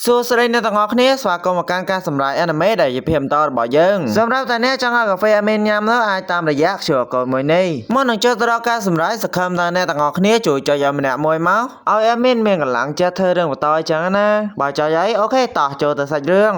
ស្រីអ្នកទាំងអស់គ្នាស្វាគមន៍មកកាន់ការសម្រាយអេនីមេដែលជាភាពបន្តរបស់យើងសម្រាប់តែអ្នកចង់ឲ្យកាហ្វេអាមីនញ៉ាំនោះអាចតាមរយៈ QR Code មួយនេះមុននឹងចូលទៅដល់ការសម្រាយសង្ឃឹមថាអ្នកទាំងអស់គ្នាជួយចុចឲ្យម្នាក់មួយមកឲ្យអាមីនមានកម្លាំងចិត្តធ្វើរឿងបន្តអញ្ចឹងណាបើចុចហើយអូខេតោះចូលទៅសាច់រឿ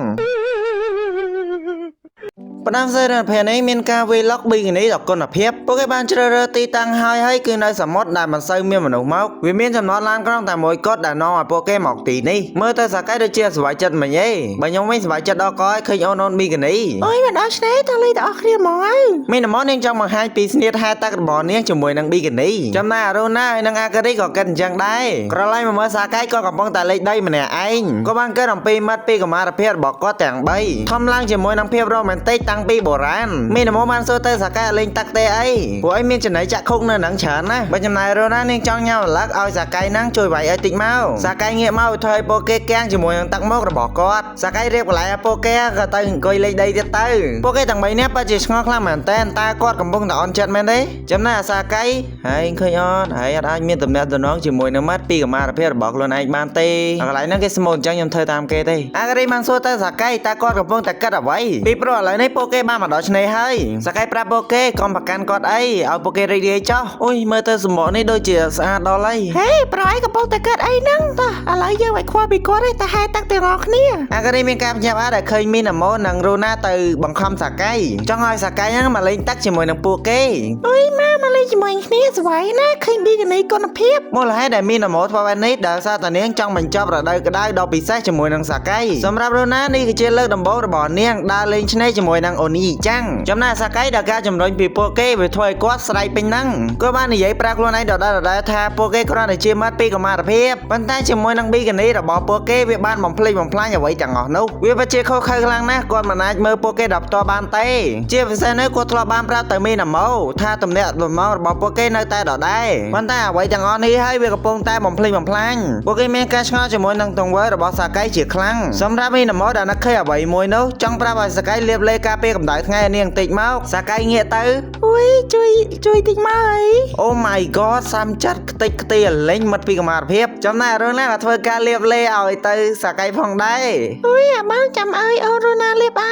ងបណ្ដាំសេរីភេនេះមានការវាយលុកប៊ីគីនីដល់គុណភាពពួកគេបានជ្រើសរើសទីតាំងហើយគឺនៅសមុទ្រដែលមិនសូវមានមនុស្សមកវាមានចំណតឡានក្រុងតែមួយគត់ដែលនាំឲ្យពួកគេមកទីនេះមើលទៅសាកែដូចជាសប្បាយចិត្តមិញឯងបើខ្ញុំវិញសប្បាយចិត្តដល់កឃើញអូនប៊ីគីនីអូយមកដល់ឆ្នេរតលេងទាំងអស់គ្នាហ្មងហើយមានតែមកនាងចង់បង្ហាញពីស្នៀតហែទឹករបស់នាងជាមួយនឹងប៊ីគីនីចំណែកអារូណាហើយនឹងអាការីក៏គិតអញ្ចឹងដែរក្រឡៃមកមើលសាកែក៏កំពុងតែលេខដីម្នាក់ឯងក៏បានគិតអំពីមិត្តពីកុមារភាពរបស់គាត់ទាំង3ធំឡើងជាមួយនឹងភាពរ៉ូមែនទិកតាំងពីបុរាណមានតែមកបានសួរទៅសាកែលេងតាក់ទេអីពួកឯងមានចំណៃចាក់ខុកនៅនឹងច្រើនណាស់បើចំណាយរូណានាងចង់ញ៉ាំអាឡឹកឲ្យសាកែហ្នឹងជួយវាយឲ្យតិចមកសាកែងាកមកធ្វើឲ្យពួកគេគាំងជាមួយនឹងទឹកមុខរបស់គាត់សាកែរៀបកន្លែងឲ្យពួកគេក៏ទៅអង្គុយលេងដីទៀតទៅពួកគេទាំង3នាក់ពិតជាឆ្ងល់ខ្លាំងមែនតើគាត់កំពុងតែអន់ចិត្តមែនទេចំណែកសាកែហើយឃើញអត់ហើយអត់អាចមានទំនាក់ទំនងជាមួយនឹងមាត់ពីកុមារភាពរបស់ខ្លួនឯងបានទេកន្លែងហ្នឹងគេស្មូតអញ្ចឹងខ្ញុំធ្វើតាមគេទេអាការីបានសួរទៅសាកែគាត់កំពុងតែគិតអ្វីពីព្រោះឥឡូវនេះពួកគេបានមកដល់ឆ្នេរហើយសាកែប្រាប់ពួកគេកុំប្រកាន់គាត់អីឲ្យពួកគេរីករាយចោះអូយមើលទៅសម្បកនេះដូចជាស្អាតដល់ហើយហេប្រអីកំពុងតែកើតអីហ្នឹងតោះឥឡូវយើងឲ្យខ្វល់ពីគាត់ទេតែហែទឹកទាំងអស់គ្នាអាការីមានការភ្ញាក់ផ្អើលដែលឃើញមីណាម៉ូនិងរូណាទៅបង្ខំសាកែចង់ឲ្យសាកែហ្នឹងមកលេងទឹកជាមួយនឹងពួកគេអូយមកលេងជាមួយគ្នាស្វ័យណាឃើញប៊ីគីនីគុណភាពមូលហេតុដែលមីណាម៉ូធ្វើបែបនេះដែលសារតានាងចង់បញ្ចប់រដូវក្តៅដ៏ពិសេសជាមួយនឹងសាកែសម្រាប់រូណានេះគឺជាលើកដំបូងរបស់នាងដើរលេងឆ្នេរជាមួយនឹងអូនីចាំងចំណែកសាកែដែលការជំរុញពីពួកគេវាធ្វើឲ្យគាត់ស្រែកពេញហ្នឹងគាត់បាននិយាយប្រាប់ខ្លួនឯងដដែលថាពួកគេគ្រាន់តែជាមិត្តពីកុមារភាពប៉ុន្តែជាមួយនឹងប៊ីគីនីរបស់ពួកគេវាបានបំភ្លេចបំផ្លាញអ្វីទាំងអស់នោះវាពិតជាខុសខើខ្លាំងណាស់គាត់មិនអាចមើលពួកគេដល់ផ្ទាល់បានទេជាពិសេសនោះគាត់ធ្លាប់បានប្រាប់ទៅមីណាម៉ូថាទំនាក់ទំនងរបស់ពួកគេនៅតែដដែលប៉ុន្តែអ្វីទាំងអស់នេះហើយវាកំពុងតែបំភ្លេចបំផ្លាញពួកគេមានការឆ្ងល់ជាមួយនឹងទង្វើរបស់សាកែជាខ្លាំងសម្រាប់មីណាម៉ូដែលនឹកឃើញអ្វីមួយនោះចង់ប្រាប់ឲ្យសាកែលាបលេការពារកម្ដៅថ្ងៃនាងបន្តិចមកសាកែងាកទៅអូយជួយតិចមកអីអូ my god សាំចិត្តខ្ទេចខ្ទីលេងមិត្តពីកុមារភាពចំណែករឿងណាក៏ធ្វើការលាបលេឲ្យទៅសាកែផងដែរអូយអាបងចាំអើយអូនរូណាលាបឲ្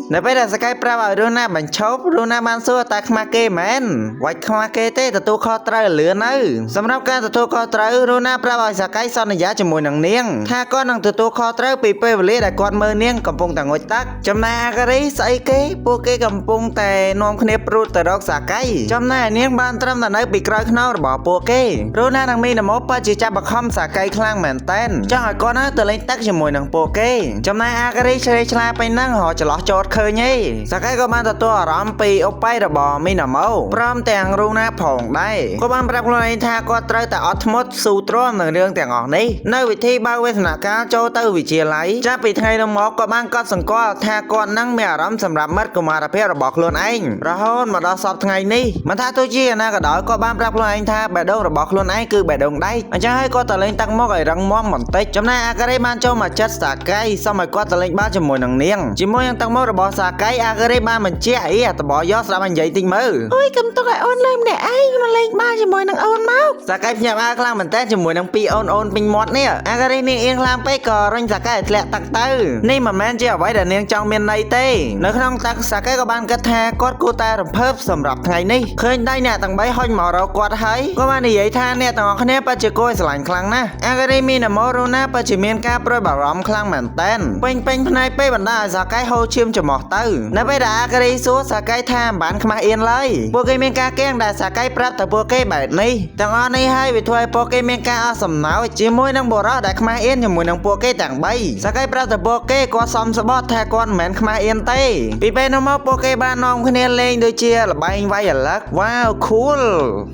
យនៅពេលដែលសាកែប្រាប់ឲ្យរូណាបញ្ឈប់រូណាបានសួរតែខ្មាស់គេមែនវាច់ខ្មាស់គេទេទទួលខុសត្រូវលឿនទៅសម្រាប់ការទទួលខុសត្រូវរូណាប្រាប់ឲ្យសាកែសន្យាជាមួយនឹងនាងថាគាត់នឹងទទួលខុសត្រូវពីពេលវេលាដែលគាត់មើលនាងកំពុងតែងុយទឹកចំណែកអាការីស្អីគេពួកគេកំពុងតែនាំគ្នាព្រួតទៅរកសាកែចំណែកនាងបានត្រឹមតែនៅពីក្រោយខ្នងរបស់ពួកគេរូណានិងមីណាម៉ូពិតជាចាប់បង្ខំសាកែខ្លាំងមែនតែនចង់ឲ្យគាត់ទៅលេងទឹកជាមួយនឹងពួកគេចំណែកអាការីឆ្លេឆ្លាពេញហ្នឹងរកចន្លោះចោតឃើញឯងសាកែក៏បានទទួលអារម្មណ៍ពីអូប៉ៃរបស់មីណាម៉ូព្រមទាំងរូណាផងដែរគាត់បានប្រាប់ខ្លួនឯងថាគាត់ត្រូវតែអត់ធ្មត់ស៊ូទ្រាំនឹងរឿងទាំងអស់នេះនៅវិធីបើកវេទនកាលចូលទៅវិទ្យាល័យចាប់ពីថ្ងៃនោះមកក៏បានកត់សម្គាល់ថាគាត់នឹងមានអារម្មណ៍សម្រាប់មិត្តកុមារភាពរបស់ខ្លួនឯងរហូតមកដល់សប្តាហ៍ថ្ងៃនេះមិនថាទោះជាណាក៏ដោយក៏បានប្រាប់ខ្លួនឯងថាបេះដូងរបស់ខ្លួនឯងគឺបេះដូងដែកអញ្ចឹងហើយគាត់ទៅលេងទឹកមុខឲ្យរឹងមាំបន្តិចចំណែកអាការីបានចូលមកចិត្តសាកែសុំឲ្យគាត់ទៅលេងបាល់ជាមួយនឹងនាងជាមួយនឹងទឹកមុខរបស់សាកែអាការីបានបញ្ជាក់អីអាតបយកស្ដាប់និយាយតិចមើលអូយកំទុកឲ្យអូនលើម្នាក់ឯងមកលេងបាល់ជាមួយនឹងអូនមកសាកែភ្ញាក់ផ្អើលខ្លាំងមែនតើជាមួយនឹងពីរអូនពេញមាត់នេះអាការីនាងអៀងខ្លាំងពេកក៏រុញសាកែឲ្យធ្លាក់ទឹកទៅនេះមិនមែនជាអ្វីដែលនាងចង់មានន័យទេនៅក្នុងទឹកសាកែក៏បានគិតថាគាត់គួរតែរំភើបសម្រាប់ថ្ងៃនេះឃើញដៃអ្នកទាំង3ហុញមករកគាត់ហើយក៏បាននិយាយថាអ្នកទាំងអស់គ្នាពិតជាគួរឲ្យស្រឡាញ់ខ្លាំងណាស់អាការីមីណាម៉ូរូណាពិតជាមានការព្រួយបារម្ភខ្លាំងមែនតែនពេញផ្នែកពេលបណ្ដាឲ្យសាកែហូរឈាមច្រមុះទៅនៅពេលដែលអាការីសួរសាកែថាមិនបានខ្មាស់អៀនឡើយពួកគេមានការកៀងដែលសាកែប្រាប់ទៅពួកគេបែបនេះទាំងអស់នេះហើយវាធ្វើឲ្យពួកគេមានការអស់សំណើចជាមួយនឹងបុរសដែលខ្មាស់អៀនជាមួយនឹងពួកគេទាំង3សាកែប្រាប់ទៅពួកគេគាត់សមស្បត់ថាគាត់មិនមែនខ្មាស់អៀនទេពីពេលនោះមកពួកគេបាននាំគ្នាលេងដូចជាល្បែងវាយអាឡឹកវ៉ាវ cool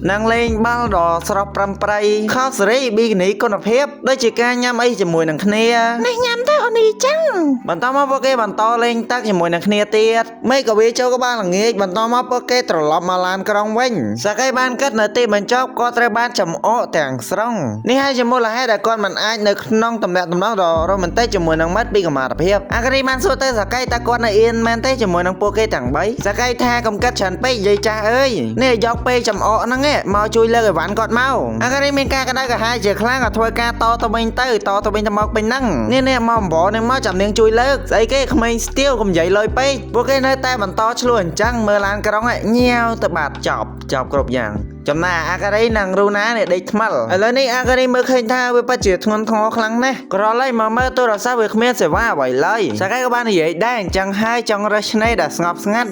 នឹងលេងបាល់ដ៏ស្រស់ប្រំប្រៃខោសេរីប៊ីគីនីគុណភាពដូចជាការញ៉ាំអីជាមួយនឹងគ្នានេះញ៉ាំទៅអូនីចឹងបន្តមកពួកគេបន្តលេងទឹកជាមួយនឹងគ្នាទៀតមេក៏វាចូលក៏បានល្ងាចបន្តមកពួកគេត្រឡប់មកឡានក្រុងវិញសាកែបានគិតនៅទីបញ្ចប់គាត់ត្រូវបានចំអកទាំងស្រុងនេះហើយជាមូលហេតុដែលគាត់មិនអាចនៅក្នុងទំនាក់ទំនងដ៏រ៉ូមែនទិកជាមួយនឹងមិត្តពីកុមារភាពអាការីបានសួរទៅសាកែតើគាត់នៅអៀនមែនទេ ទេជាមួយនឹងពួកគេទាំង3សកៃថាកំកាត់ច្រើនពេកនិយាយចាស់អើយនេះយកពេលចំអកហ្នឹងមកជួយលើកអីវ៉ាន់គាត់មកអាការីមានការក្តៅក្រហាយជាខ្លាំងក៏ធ្វើការតទៅវិញទៅមកពេញហ្នឹងនេះមកអំបរនឹងមកចាំនាងជួយលើកស្អីគេក្មេងស្ទៀវកុំនិយាយលុយពេកពួកគេនៅតែបន្តឆ្លោះអញ្ចឹងមើលឡានក្រុងញ៉ាវទៅបាត់ចប់គ្រប់យ៉ាងចំណាអាការីនិងរូណានេះដេកថ្មិលឥឡូវនេះអាការីមើលឃើញថាវាពិតជាធ្ងន់ធ្ងរខ្លាំងណាស់ក្រឡៃមកមើលទូរស័ព្ទវាគ្មានសេវាអ្វីឡើយសកែក៏បាននិយាយដែរអញ្ចឹងហើយចង់រើសឆ្នេរដែលស្ងប់ស្ងាត់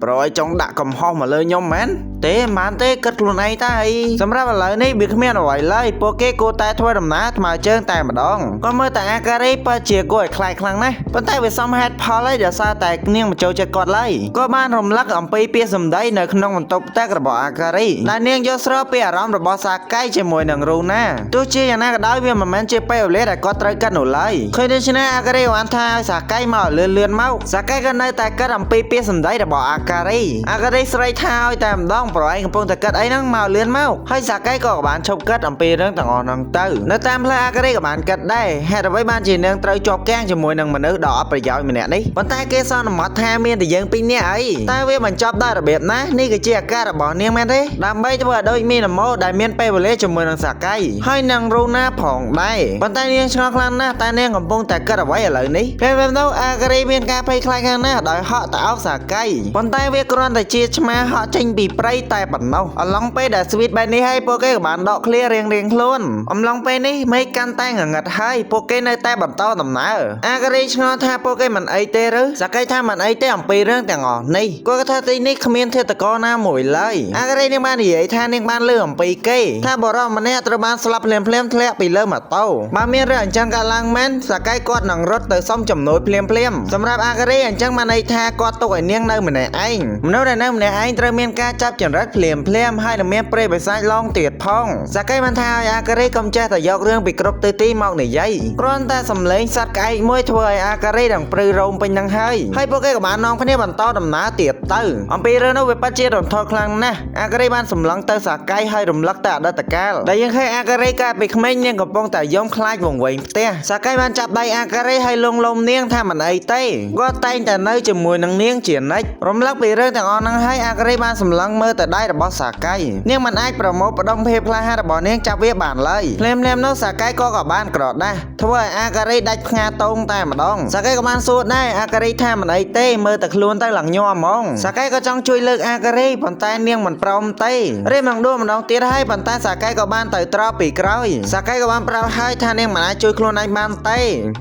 ប្រយចង់ដាក់កំហុសមកលើខ្ញុំមែនទេមិនទេគិតខ្លួនឯងតាអីសម្រាប់ឥឡូវនេះវាគ្មានអ្វីឡើយពួកគេគួរតែធ្វើដំណើរថ្មើរជើងតែម្ដងក៏មើលតែអាការីពិតជាគួរឲ្យខ្លាចខ្លាំងណាស់ប៉ុន្តែវាសមហេតុផលហើយដែលសារតែនាងមកចូលចិត្តគាត់ឡើយក៏បានរំលឹកអំពីពាក្យសម្ដីនៅក្នុងបន្ទប់ទឹករបស់អាការីដែលនាងយកស្របពីអារម្មណ៍របស់សាកៃជាមួយនឹងរូណាទោះជាយ៉ាងណាក៏ដោយវាមិនមែនជាពេលវេលាដែលគាត់ត្រូវកាត់នោះឡើយឃើញដូច្នេះអាការីបានថាឲ្យសាកៃមកលឿនមកសាកៃក៏នៅតែកាត់អំពីពាក្យសម្ដីរបស់អាការីស្រែកថាឲ្យតែម្ដងប្រឯងកំពុងតែកាត់អីហ្នឹងមកលឿនមកហើយសាកៃក៏បានឈប់កាត់អំពីរឿងទាំងអស់ហ្នឹងទៅនៅតាមផ្លូវអាការីក៏បានកាត់ដែរហេតុអ្វីបានជានាងត្រូវជាប់គាំងជាមួយនឹងមនុស្សដ៏អត់ប្រយោជន៍ម្នាក់នេះប៉ុន្តែគេសន្មតថាមានតែយើងពីរនាក់អីតែវាបញ្ចប់ដោយរបៀបណានេះគឺជាអាការរបស់នាងមែនទេដើម្បីធ្វើឲ្យដូចមានលម៉ូដែលមានពេលវេលាជាមួយនឹងសាកៃហើយនឹងរូណាផងដែរប៉ុន្តែនាងឆ្ងល់ខ្លាំងណាស់តែនាងកំពុងតែគិតអ្វីឥឡូវនេះពេលនោះអាការីមានការភ័យខ្លាចខ្លាំងណាស់ដោយហក់ទៅអោបសាកៃប៉ុន្តែវាគ្រាន់តែជាឆ្មាហក់ចេញពីព្រៃតែប៉ុណ្ណោះអឡងពេលដែលស្វីតបែបនេះហើយពួកគេក៏បានដកឃ្លារៀងខ្លួនអំឡុងពេលនេះមេឃកាន់តែងងឹតហើយពួកគេនៅតែបន្តដំណើរអាការីឆ្ងល់ថាពួកគេមិនអីទេឬសាកៃថាមិនអីទេអំពីរឿងទាំងអស់នេះគាត់ថាទីនេះគ្មានធាតុករណាមួយឡើយអាការីនាងបាននិយាយថានាងបានលើអំពីគេថាបរិសម្នាក់ត្រូវបានស្លាប់ភ្លាមធ្លាក់ពីលើម៉ូតូបើមានរឿងអញ្ចឹងកើតឡើងមែនសាកៃគាត់នឹងរត់ទៅសុំជំនួយភ្លាមសម្រាប់អាការីអញ្ចឹងបានន័យថាគាត់ទុកឲ្យនាងនៅម្នាក់ឯងមនុស្សដែលនៅម្នាក់ឯងត្រូវមានការចាប់ចរិតភ្លាមហើយនឹងមានព្រៃបិសាចឡងទៀតផងសាកៃបានថាឲ្យអាការីកុំចេះតែយករឿងពីគ្រប់ទិសទីមកនិយាយគ្រាន់តែសំឡេងសត្វក្អែកមួយធ្វើឲ្យអាការីនឹងព្រឺរោមពេញនឹងហើយពួកគេក៏បាននាំគ្នាបន្តដំណើរទៀតទៅអំពីរឿងនោះវាពិតជារន្ធត់ខ្លាំងណាស់អាការីបានសម្លឹងទៅសាកៃហើយរំលឹកទៅអតីតកាលដែលយើងឃើញអាការីកាលពីក្មេងនាងកំពុងតែយំខ្លាចវង្វេងផ្ទះសាកៃបានចាប់ដៃអាការីហើយលងលោមនាងថាមិនអីទេគាត់តែងតែនៅជាមួយនឹងនាងជានិច្ចរំលឹកពីរឿងទាំងអស់ហ្នឹងហើយអាការីបានសម្លឹងមើលទៅដៃរបស់សាកៃនាងមិនអាចប្រមូលផ្ដុំភាពក្លាហានរបស់នាងចាប់វាបានឡើយភ្លាមនោះសាកៃក៏បានក្រដាស់ធ្វើឲ្យអាការីដាច់ផ្ងាតោងតែម្ដងសាកៃក៏បានសួរដែរអាការីថាមិនអីទេមើលតែខ្លួនទៅឡើងញ័រហ្មងសាកៃក៏ចង់ជួយលើកអាការីប៉ុន្តែនាងមិនព្រមទេរៀបនឹងដួលម្ដងទៀតហើយប៉ុន្តែសាកៃក៏បានទៅត្រោបពីក្រោយសាកៃក៏បានប្រាប់ហើយថានាងមិនអាចជួយខ្លួនឯងបានទេ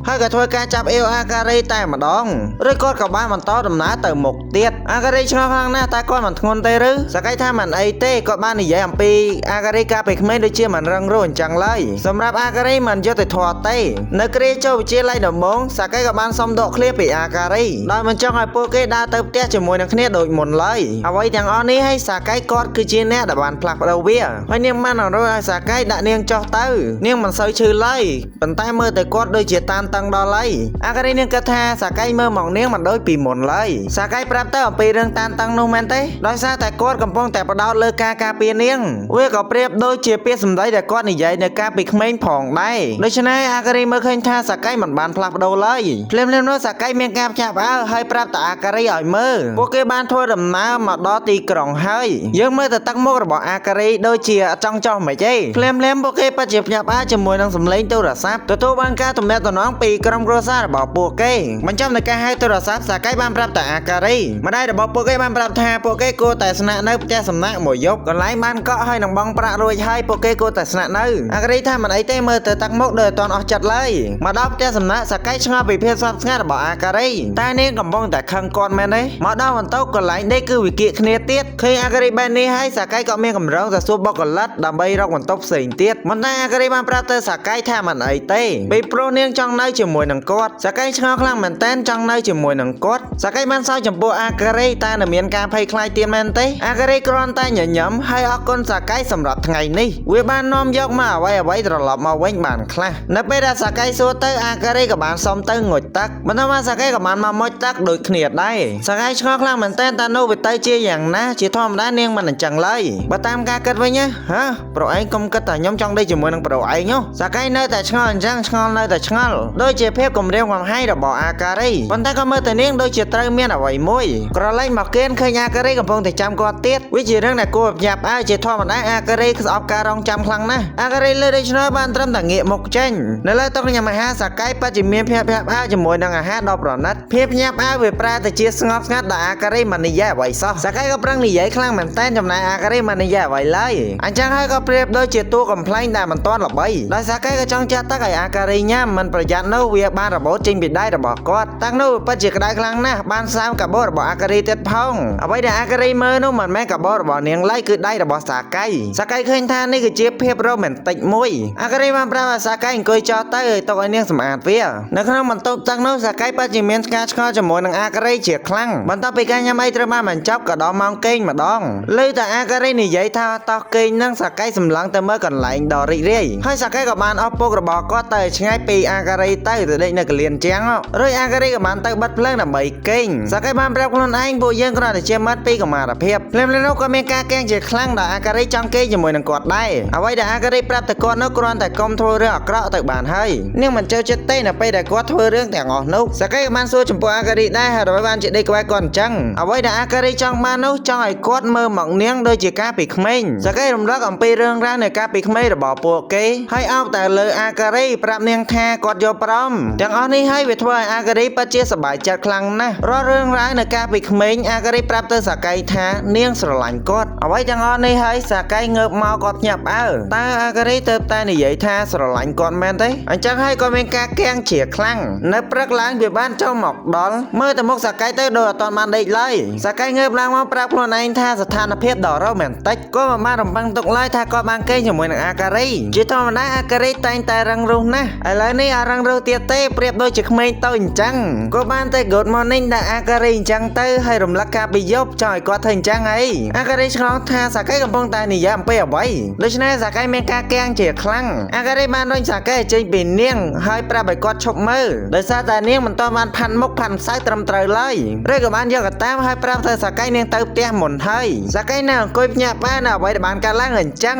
ហើយក៏ធ្វើការចាប់អេវអាការីតែម្ដងឬគាត់ក៏បានបន្តដំណើរទៅមុខទៀតអាការីឆ្ងល់ខ្លាំងណាស់តែគាត់មិនធ្ងន់ទេឬសាកៃថាមិនអីទេគាត់បាននិយាយអំពីអាការីកាលពីក្មេងដូចជាមិនរឹងរូសអញ្ចឹងឡើយសម្រាប់អាការីមិនយុត្តិធម៌ទេនៅគ្រាចូលវិទ្យាល័យដំបូងសាកៃក៏បានសុំដកឃ្លាពីអាការីដោយមិនចង់ឲ្យពួកគេដើរទៅផ្ទះជាមួយនឹងគ្នាដូចមុនឡើយអ្វីទាំងអស់នេះឲ្យសាកៃគាត់គឺជាអ្នកដែលបានផ្លាស់ប្ដូរវាហើយនាងបានអនុញ្ញាតឲ្យសាកៃដាក់នាងចុះទៅនាងមិនសូវឈឺឡើយប៉ុន្តែមើលទៅគាត់ដូចជាតានតឹងដល់ឡើយអាការីនាងគិតថាសាកៃមើលមកនាងមិនដូចពីមុនឡើយសាកៃប្រាប់ទៅអំពីរឿងតានតឹងនោះមែនទេដោយសារតែគាត់កំពុងតែផ្ដោតលើការការពារនាងវាក៏ប្រៀបដូចជាពាក្យសម្ដីដែលគាត់និយាយនៅកាលពីក្មេងផងដែរដូច្នេះអាការីមើលឃើញថាសាកៃមិនបានផ្លាស់ប្ដូរឡើយភ្លាមនោះសាកៃមានការភ្ញាក់ផ្អើលហើយប្រាប់ទៅអាការីឲ្យមើលពួកគេបានធ្វើដំណើរមកដល់ទីក្រុងហើយយើងមើលទៅទឹកមុខរបស់អាការីដូចជាអត់ចង់ចោះមិនទេភ្លាមពួកគេពិតជាភ្ញាក់ផ្អើលជាមួយនឹងសំឡេងទូរស័ព្ទទទួលបានការទំនាក់ទំនងពីក្រុមគ្រួសាររបស់ពួកគេបញ្ចប់នៅការហៅទូរស័ព្ទសាកៃបានប្រាប់ទៅអាការីម្ដាយរបស់ពួកគេបានប្រាប់ថាពួកគេគួរតែស្នាក់នៅផ្ទះសំណាក់មួយយប់កន្លែងបានកក់ហើយនឹងបងប្រាក់រួចហើយពួកគេគួរតែស្នាក់នៅអាការីថាមិនអីទេមើលទៅទឹកមុខដូចអត់ទាន់អស់ចិត្តឡើយមកដល់ផ្ទះសំណាក់សាកៃឆ្ងល់ពីភាពស្ងប់ស្ងាត់របស់អាការីតែនាងកំពុងតែខឹងគាត់មែនទេមកដល់បន្ទប់កន្លែងដេកគឺវិគៀកគ្នាទៀតឃើញអាការីបែបនេះហើយសាកៃក៏មានកម្រងទៅសួរបុគ្គលិកដើម្បីរកបន្ទប់ផ្សេងទៀតប៉ុន្តែអាការីបានប្រាប់ទៅសាកៃថាមិនអីទេពីព្រោះនាងចង់នៅជាមួយនឹងគាត់សាកៃឆ្ងល់ខ្លាំងមែនតើចង់នៅជាមួយនឹងគាត់សាកៃបានសើចចំពោះអាការី តែនៅមានការភ័យខ្លាចទៀតមែនទេអាការ៉េគ្រាន់តែញញឹមហើយអរគុណសាកៃសម្រាប់ថ្ងៃនេះវាបាននាំយកមកអ្វីត្រឡប់មកវិញបានខ្លះនៅពេលដែលសាកៃសួរទៅអាការ៉េក៏បានសុំទៅងូតទឹកបន្ទាប់មកសាកៃក៏បានមកមុជទឹកដូចគ្នាដែរសាកៃឆ្ងល់ខ្លាំងមែនតើនោះវាទៅជាយ៉ាងណាជាធម្មតានាងមិនអញ្ចឹងឡើយបើតាមការគិតវិញហ៎ប្រូឯងកុំគិតតែខ្ញុំចង់ដេកជាមួយនឹងប្រូឯងសាកៃនៅតែឆ្ងល់អញ្ចឹងឆ្ងល់នៅតែឆ្ងល់ដូចជាភាពគំរាមកំហែងរបស់អាការ៉េប៉ុន្តែក៏មើលទៅនាងដូចជាត្រូវមានអ្វីមួយក្រឡេកមកគៀនឃើញអាការ៉េកំពុងតែចាំគាត់ទៀតវាជារឿងដែលគួរភ្ញាក់ផ្អើលជាធម្មតាអាការ៉េស្អប់ការរងចាំខ្លាំងណាស់អាការ៉េលើដូច្នោះបានត្រឹមតែងាកមុខចេញនៅលើតុញ៉ាំអាហារសាកៃពិតជាមានភាពភ្ញាក់ផ្អើលជាមួយនឹងអាហារដ៏ប្រណិតភាពភ្ញាក់ផ្អើលវាប្រែទៅជាស្ងប់ស្ងាត់ដែលអាការ៉េមិននិយាយអ្វីសោះសាកៃក៏ប្រឹងនិយាយខ្លាំងមែនតែនចំណែកអាការ៉េមិននិយាយអ្វីឡើយអញ្ចឹងហើយក៏ប្រៀបដូចជាតួកំ ប្លែងដែលមិនទាន់ល្បីដោយសារគេក៏ចង់ចាត់ទឹកឲ្យអាការ៉េញ៉ាំមិនប្រយ័ត្ននោះវាបានរបូតចេញពីដៃរបស់គាត់តាំងនោះពិតជាក្តៅខ្លាំងណាស់បានសើមកាបូបរបស់អាការ៉េទៀតផងអ្វីដែលអាការ៉េមើលនោះមិនមែនកាបូបរបស់នាងឡើយគឺដៃរបស់សាកៃឃើញថានេះគឺជាភាពរ៉ូមែនទិកមួយអាការ៉េបានប្រាប់ឲ្យសាកៃអង្គុយចោលទៅឲ្យទុកឲ្យនាងសម្អាតវានៅក្នុងបន្ទប់ទឹកនោះសាកៃពិតជាមានស្ការឆ្ងល់ជាមួយនឹងអាការ៉េជាខ្លាំងបន្ទាប់ពីការញ៉ាំអីត្រូវបានបញ្ចប់ក៏ដល់ម៉ោងគេងម្ដងលើតែអាការ៉េនិយាយថាតោះគេងនឹងសាកៃសម្លឹងទៅមើលកន្លែងដ៏រីករាយហើយសាកៃក៏បានអស់ពុករបស់គាត់ទៅឆ្ងាយពីអាការ៉េទៅដេកនៅកលៀនជាងរួចអាការ៉េក៏បានទៅបិទភ្លើងដើម្បីគេងសាកៃបានប្រាប់ខ្លួនឯងពួកយើងគ្រាន់តែជាមិត្តពីកុមារភាពភ្លាមៗនោះក៏មានការកេងជាខ្លាំងដែលអាការ៉េចង់គេងជាមួយនឹងគាត់ដែរអ្វីដែលអាការ៉េប្រាប់ទៅគាត់នោះគ្រាន់តែកុំធ្វើរឿងអាក្រក់ទៅបានហើយនាងមិនចូលចិត្តទេនៅពេលដែលគាត់ធ្វើរឿងទាំងអស់នោះសាកៃក៏បានសួរចំពោះអាការ៉េដែរហើយដើម្បីបានជាដេកក្បែរគាត់អញ្ចឹងអ្វីដែលអាការ៉េចង់បាននោះចង់ឲ្យគាត់មើលមកនាងដូចជាការពីក្មេងសាកៃរំលឹកអំពីរឿងរ៉ាវនៃការពីក្មេងរបស់ពួកគេហើយអោបតែលើអាការ៉េប្រាប់នាងថាគាត់យកព្រមទាំងអស់នេះហើយវាធ្វើឲ្យអាការ៉េពិតជាសប្បាយចិត្តខ្លាំងណាស់រាល់រឿងរ៉ាវនៃការពីក្មេងអាការ៉េប្រាប់ទៅសាកៃថានាងស្រឡាញ់គាត់អ្វីទាំងអស់នេះហើយសាកៃងើបមកគាត់ញាប់អើតើអាការ៉េទៅតែនិយាយថាស្រឡាញ់គាត់មែនទេអញ្ចឹងហើយក៏មានការកៀងជាខ្លាំងនៅព្រឹកឡើងវាបានចូលមកដល់មើលទៅមុខសាកៃទៅដូចអត់ទាន់បានដេកឡើយសាកៃងើបឡើងមកប្រាប់ខ្លួនឯងថាស្ថានភាពដ៏រ៉ូមែនទិកក៏មិនបានរំពឹងទុកឡើយថាគាត់បានគេងជាមួយនឹងអាការ៉េជាធម្មតាអាការ៉េតែងតែរឹងរូសណាស់ឥឡូវនេះអារឹងរូសទៀតទេប្រៀបដូចជាក្មេងតូចអញ្ចឹងក៏បានតែ good morning ដល់អាការ៉េអញ្ចឹងទៅហើយរំលឹកការពីយប់ចង់ឲ្យគាត់ធ្វើអញ្ចឹងអីអាការ៉េឆ្ងល់ថាសាកៃកំពុងតែនិយាយអំពីអ្វីដូច្នេះសាកៃមានការកៀងជាខ្លាំងអាការ៉េបានរុញសាកៃចេញពីនាងហើយប្រាប់ឲ្យគាត់ឈប់មើលដោយសារតែនាងមិនទាន់បានផាន់មុខផាន់ផ្សៅត្រឹមត្រូវឡើយឬក៏បានយកកតាមហើយប្រាប់ទៅសាកៃនាងទៅផ្ទះមុនហើយសាកៃនៅអង្គុយភ្ញាក់ផ្អើលនៅអ្វីដែលបានកើតឡើងអញ្ចឹង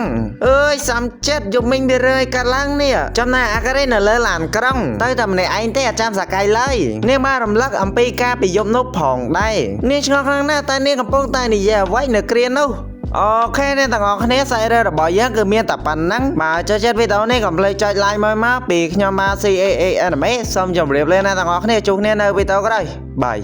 អើយសំចិត្តយប់មិញវារឿយកើតឡើងនេះចំណែកអាការ៉េនៅលើឡានក្រុងទៅតែម្នាក់ឯងទេអាចចាំសាកៃឡើយនាងបានរំលឹកអំពីការពីយប់នោះផងដែរនាងឆ្ងល់ខ្លាំងណាស់តែនាងកំពុងតែនិយាយអ្វីនៅគ្រានោះអូខេអ្នកទាំងអស់គ្នាសាច់រឿងរបស់យើងគឺមានតែប៉ុណ្ណឹងបើចូលចិត្តវីដេអូនេះកុំភ្លេចចុច like មកពីខ្ញុំបាទ CAA Anime សូមជម្រាបលាអ្នកទាំងអស់គ្នាជួបគ្នានៅវីដេអូក្រោយបាយ